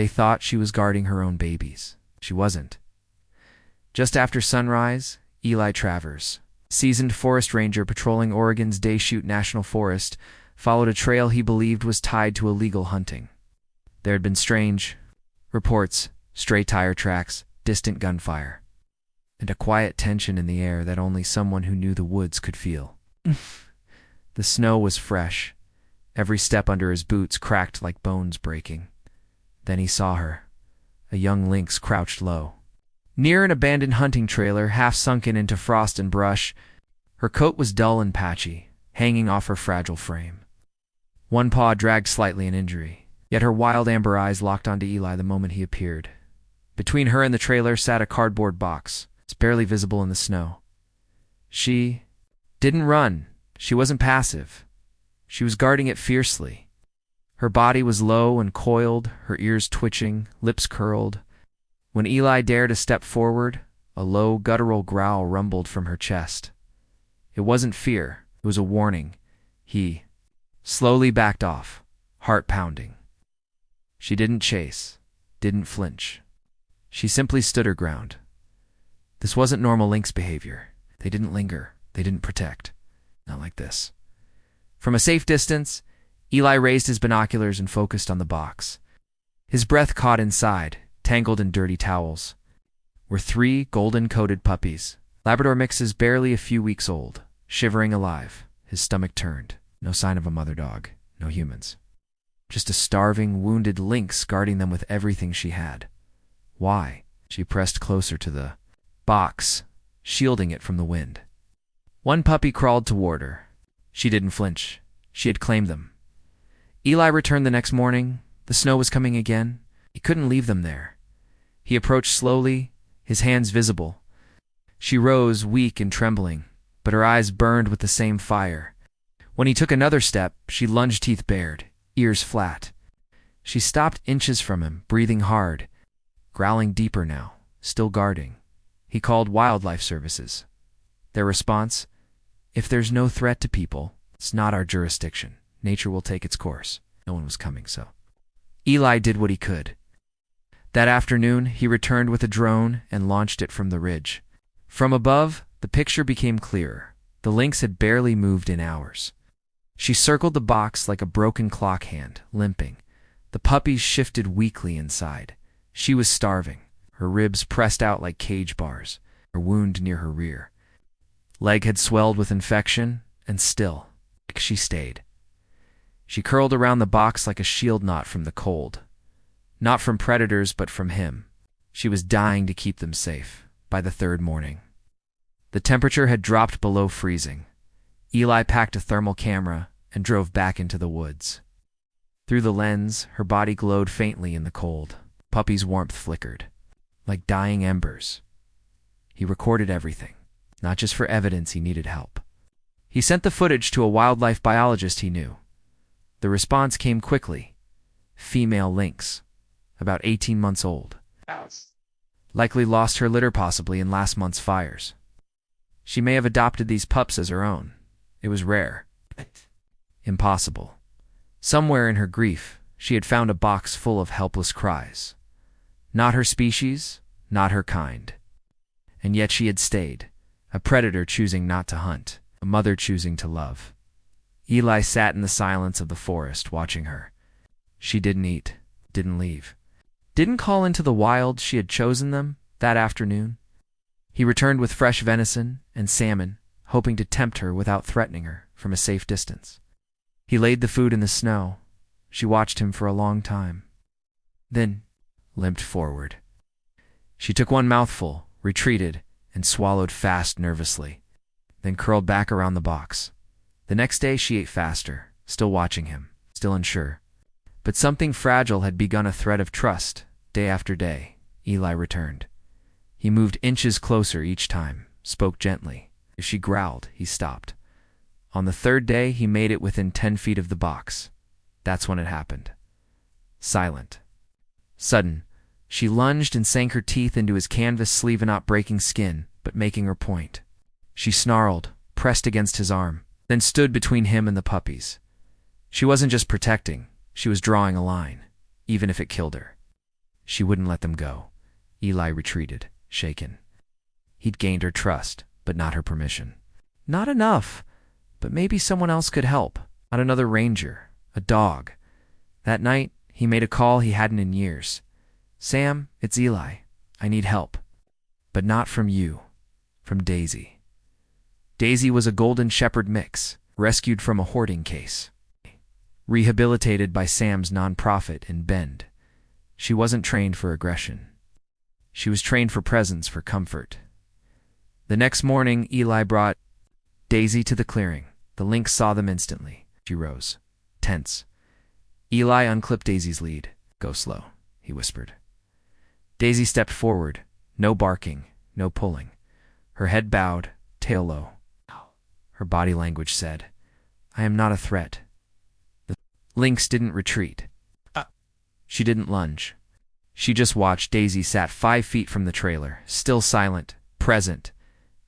They thought she was guarding her own babies. She wasn't. Just after sunrise, Eli Travers, seasoned forest ranger patrolling Oregon's Deschutes National Forest, followed a trail he believed was tied to illegal hunting. There had been strange reports, stray tire tracks, distant gunfire, and a quiet tension in the air that only someone who knew the woods could feel. The snow was fresh. Every step under his boots cracked like bones breaking. Then he saw her, a young lynx crouched low, near an abandoned hunting trailer half sunken into frost and brush. Her coat was dull and patchy, hanging off her fragile frame. One paw dragged slightly in injury, yet her wild amber eyes locked onto Eli the moment he appeared. Between her and the trailer sat a cardboard box. It's barely visible in the snow. She didn't run. She wasn't passive. She was guarding it fiercely. Her body was low and coiled, her ears twitching, lips curled. When Eli dared a step forward, a low, guttural growl rumbled from her chest. It wasn't fear, it was a warning. He slowly backed off, heart pounding. She didn't chase, didn't flinch. She simply stood her ground. This wasn't normal lynx behavior. They didn't linger, they didn't protect. Not like this. From a safe distance, Eli raised his binoculars and focused on the box. His breath caught inside, tangled in dirty towels, were 3 golden-coated puppies, Labrador mixes barely a few weeks old, shivering alive, his stomach turned. No sign of a mother dog, no humans. Just a starving, wounded lynx guarding them with everything she had. Why? She pressed closer to the box, shielding it from the wind. One puppy crawled toward her. She didn't flinch. She had claimed them. Eli returned the next morning. The snow was coming again. He couldn't leave them there. He approached slowly, his hands visible. She rose, weak and trembling, but her eyes burned with the same fire. When he took another step, she lunged, teeth bared, ears flat. She stopped inches from him, breathing hard, growling deeper now, still guarding. He called wildlife services. Their response, "If there's no threat to people, it's not our jurisdiction. Nature will take its course." No one was coming, so Eli did what he could. That afternoon, he returned with a drone and launched it from the ridge. From above, the picture became clearer. The lynx had barely moved in hours. She circled the box like a broken clock hand, limping. The puppies shifted weakly inside. She was starving, her ribs pressed out like cage bars, her wound near her rear. Leg had swelled with infection, and still, she stayed. She curled around the box like a shield knot from the cold. Not from predators, but from him. She was dying to keep them safe. By the third morning, the temperature had dropped below freezing. Eli packed a thermal camera and drove back into the woods. Through the lens, her body glowed faintly in the cold. Puppy's warmth flickered, like dying embers. He recorded everything, not just for evidence. He needed help. He sent the footage to a wildlife biologist he knew. The response came quickly. Female lynx, about 18 months old. Likely lost her litter possibly in last month's fires. She may have adopted these pups as her own. It was rare. Impossible. Somewhere in her grief, she had found a box full of helpless cries. Not her species, not her kind. And yet she had stayed. A predator choosing not to hunt, a mother choosing to love. Eli sat in the silence of the forest, watching her. She didn't eat, didn't leave. Didn't call into the wild she had chosen them that afternoon. He returned with fresh venison and salmon, hoping to tempt her without threatening her from a safe distance. He laid the food in the snow. She watched him for a long time. Then limped forward. She took one mouthful, retreated, and swallowed fast nervously, then curled back around the box. The next day she ate faster, still watching him, still unsure. But something fragile had begun a thread of trust. Day after day, Eli returned. He moved inches closer each time, spoke gently. If she growled, he stopped. On the third day, he made it within 10 feet of the box. That's when it happened. Silent. Sudden, she lunged and sank her teeth into his canvas sleeve, not breaking skin, but making her point. She snarled, pressed against his arm, then stood between him and the puppies. She wasn't just protecting. She was drawing a line, even if it killed her. She wouldn't let them go. Eli retreated, shaken. He'd gained her trust, but not her permission. Not enough, but maybe someone else could help. Not another ranger, a dog. That night, he made a call he hadn't in years. "Sam, it's Eli. I need help. But not from you. From Daisy." Daisy was a golden shepherd mix, rescued from a hoarding case. Rehabilitated by Sam's nonprofit in Bend. She wasn't trained for aggression. She was trained for presence, for comfort. The next morning, Eli brought Daisy to the clearing. The Lynx saw them instantly. She rose, tense. Eli unclipped Daisy's lead. "Go slow," he whispered. Daisy stepped forward. No barking, no pulling. Her head bowed, tail low. Her body language said, "I am not a threat." The Lynx didn't retreat. She didn't lunge. She just watched. Daisy sat 5 feet from the trailer, still silent, present,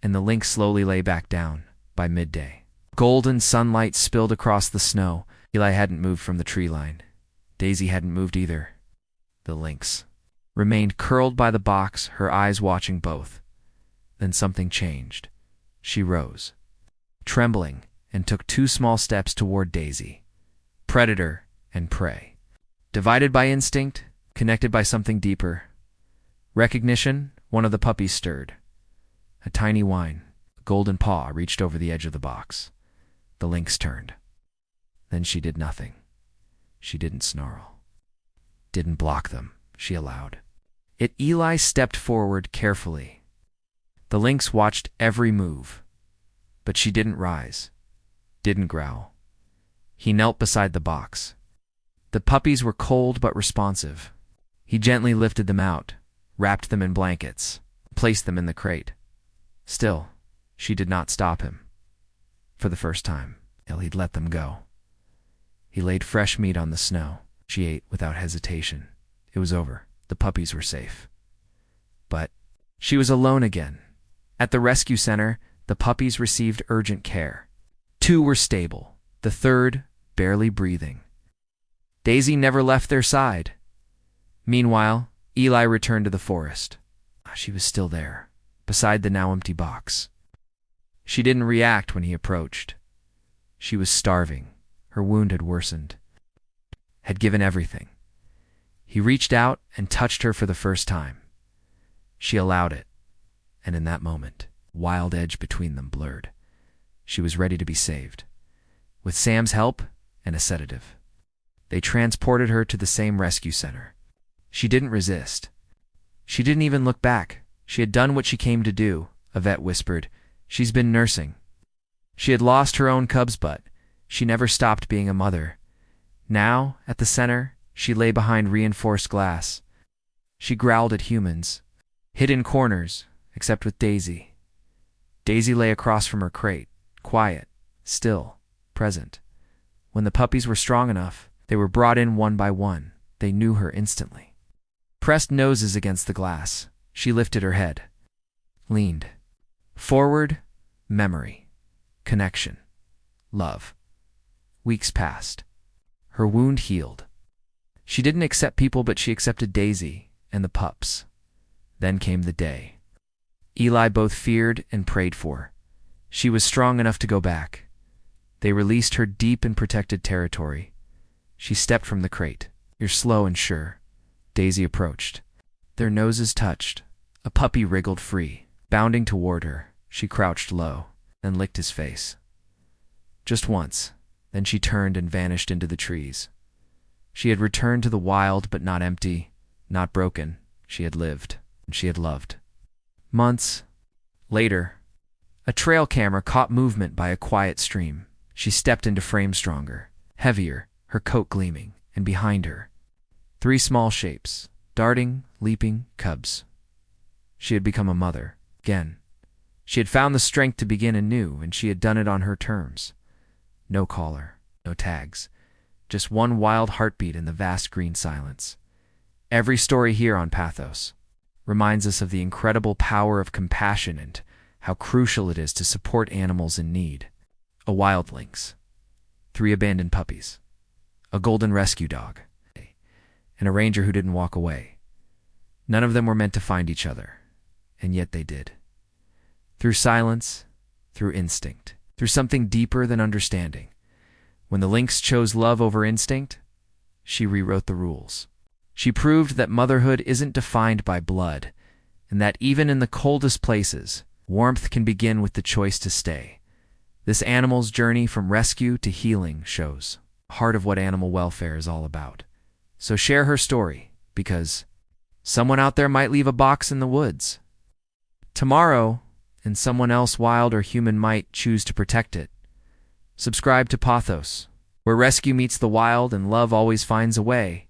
and the Lynx slowly lay back down. By midday, golden sunlight spilled across the snow. Eli hadn't moved from the tree line. Daisy hadn't moved either. The Lynx remained curled by the box, her eyes watching both. Then something changed. She rose, trembling, and took 2 small steps toward Daisy. Predator and prey. Divided by instinct, connected by something deeper. Recognition. One of the puppies stirred. A tiny whine. A golden paw reached over the edge of the box. The Lynx turned. Then she did nothing. She didn't snarl. Didn't block them, she allowed. Eli stepped forward carefully. The Lynx watched every move. But she didn't rise. Didn't growl. He knelt beside the box. The puppies were cold but responsive. He gently lifted them out, wrapped them in blankets, placed them in the crate. Still, she did not stop him. For the first time, he'd let them go. He laid fresh meat on the snow. She ate without hesitation. It was over. The puppies were safe. But she was alone again. At the rescue center, the puppies received urgent care. 2 were stable, the 3rd barely breathing. Daisy never left their side. Meanwhile, Eli returned to the forest. She was still there, beside the now empty box. She didn't react when he approached. She was starving. Her wound had worsened. Had given everything. He reached out and touched her for the first time. She allowed it, and in that moment, wild edge between them blurred. She was ready to be saved. With Sam's help and a sedative. They transported her to the same rescue center. She didn't resist. She didn't even look back. She had done what she came to do, a vet whispered. She's been nursing. She had lost her own cubs, but she never stopped being a mother. Now, at the center, she lay behind reinforced glass. She growled at humans, hid in corners, except with Daisy. Daisy lay across from her crate, quiet, still, present. When the puppies were strong enough, they were brought in one by one. They knew her instantly. Pressed noses against the glass, she lifted her head. Leaned. Forward, memory. Connection. Love. Weeks passed. Her wound healed. She didn't accept people, but she accepted Daisy and the pups. Then came the day. Eli both feared and prayed for. She was strong enough to go back. They released her deep in protected territory. She stepped from the crate. "You're slow and sure." Daisy approached. Their noses touched. A puppy wriggled free. Bounding toward her, she crouched low, then licked his face. Just once, then she turned and vanished into the trees. She had returned to the wild, but not empty, not broken. She had lived, and she had loved. Months later, a trail camera caught movement by a quiet stream. She stepped into frame stronger, heavier, her coat gleaming, and behind her, 3 small shapes, darting, leaping cubs. She had become a mother, again. She had found the strength to begin anew, and she had done it on her terms. No collar, no tags, just one wild heartbeat in the vast green silence. Every story here on Pawthos reminds us of the incredible power of compassion and how crucial it is to support animals in need. A wild lynx, 3 abandoned puppies, a golden rescue dog, and a ranger who didn't walk away. None of them were meant to find each other, and yet they did. Through silence, through instinct, through something deeper than understanding. When the lynx chose love over instinct, she rewrote the rules. She proved that motherhood isn't defined by blood, and that even in the coldest places, warmth can begin with the choice to stay. This animal's journey from rescue to healing shows the heart of what animal welfare is all about. So share her story, because someone out there might leave a box in the woods tomorrow, and someone else, wild or human, might choose to protect it. Subscribe to Pawthos, where rescue meets the wild and love always finds a way.